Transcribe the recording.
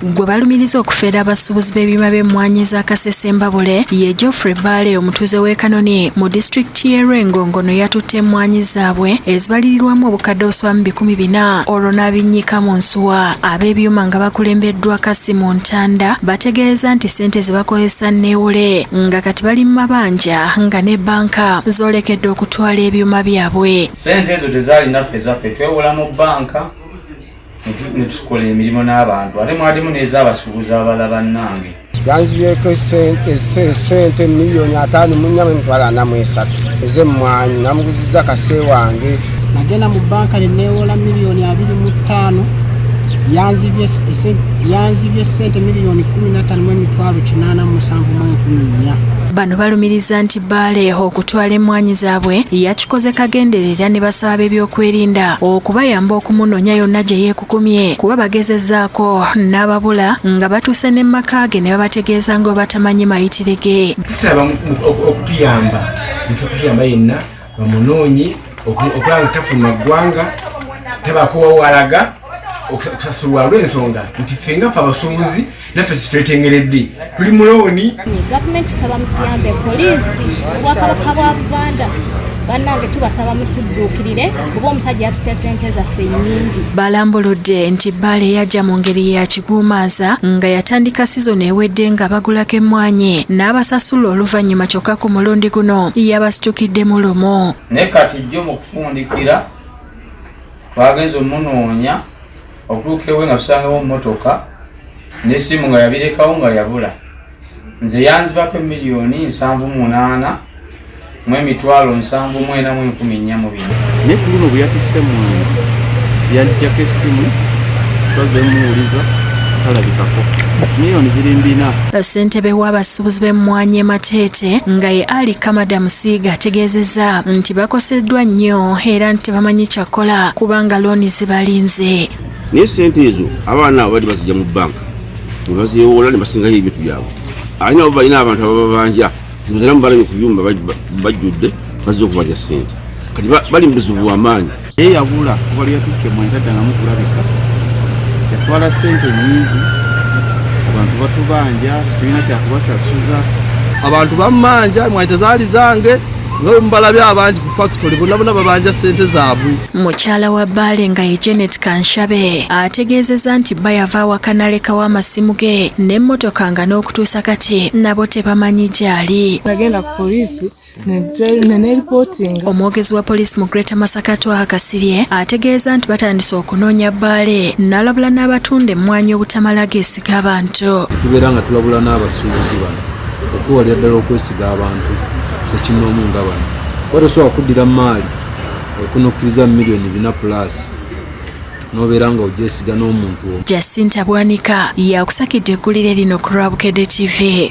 gwe balumiriza okufeera abasuubuzi b'ebyuma by'emmwanyi za Kasesembabule ye Geoffrey Bale omutuuze w'e Kanoni mu disitulikiti y'e Rwengongono yatutte emmwanyi zaabwe ezibalirirwamu obukadde obuswamu 400 olwo n'abinnyika mu nsuwa. Ab'ebyuma nga bakulembeddwa Kasimu Ntanda bategeeza nti ssente ze bakozesa nneewole nga kati bali mu mabanja nga ne bbanka zoolekedde okutwala ebyuma byabwe. Ssente ezo tezaali naffe zaffe twewola mu bbanka ne tukola emirimu n'abantu ate mwalimu n'ez'abasuubuzi abalala bannange. Yanzibyeko ssente miliyoni 5.43 ez'emmwanyi namuguziza kase wange. Nagenda mu bbanka ne neewola miliyoni 25 yanzibye ssente miliyoni 15,874. Bano balumiriza nti Bale okutwala emmwanyi zaabwe yakikoze kagenderera ne basaba b'ebyokwerinda okubayamba okumunoonya yonna gye yeekukumye kuba bagezezzaako n'ababula nga batuuse ne maka ge ne babategeeza nga batamanyi mayitire ge. Tusaba okutuyamba yenna bamunoonyi okulaba tafuna ggwanga tabakowawalaga okusasulwa lw'ensonga nti ffe nga ffe abasuubuzi naffe situetengeredde tuli mulooni. Gavumenti tusaba mutuyambe, poliisi, obwakabaka bwa Buganda bannange tubasaba mutudduukirire kuba omusajja yatutte ssente zaffe nnyingi. Balambuludde nti Bale yajja mu ngeri ya kiguumaaza nga yatandika sizoni ewedde nga bagulako emmwanyi n'abasasula oluvannyuma kyokka ku mulundi guno yabasitukidde mu lumu. Ne kati jjo mu kufundikira twagenze omunoonya okutuuka ewe nga tusangawo mmotoka n'essimu nga yabirekawo nga yabula. Nze yanzibako miliyoni 78 mu emitwalo 7,414. Ne ku luno bwe yatisse mwana yanjjako essimu sikaze muwuliza talabikako miliyoni ziri 4. Ssentebe w'abasuubuzi b'emmwanyi Mateete nga ye Ali Kamada Musiiga ategeezezza nti bakoseddwa nnyo era nti bamanyi kyakola kubanga looni zibalinze. Naye ssente ezo abaana abo bali bazijja mu bbanka ne bazeewola ne basingayo ebintu byabwe. Ate nabo balina abantu abababanja ziramu balabye ku byuma bajjudde bazze okubanja ssente kati bali mu buzibu bw'amaanyi. Ye yabula kuba lyatukke emmwanyi taddangamu kulabika yatwala ssente nnyingi abantu batubanja situlina kyakubasasuza abantu bammanja emmwanyi tezaali zange nga mubalabye abangi ku factory bonna babanja ssente zaabwe. Mukyala wa Bale nga ye Janet Kanshabe ategeezezza nti bba yava awaka n'alekawo amasimu ge n'emmotoka nga n'okutuusa kati nabo tebamanyi gy'ali. Nagenda ku poliisi ne reporting. Omwogezi wa poliisi mu Greater Masaka Kasirye ategeeza nti batandise okunoonya Bale n'alabula n'abatunda emmwanyi obutamala geesiga abantu. Tubeera nga tulabula n'abasuubuzi bano okuwalira ddala okwesiga abantu sekinomu nga bano watosobola kuddira maali okunokkiriza miliyoni 4+ n'obeera nga ogyesiga n'omuntu. Jacinta Bwanika yakusakidde eggulire lino ku Rwabukedde TV.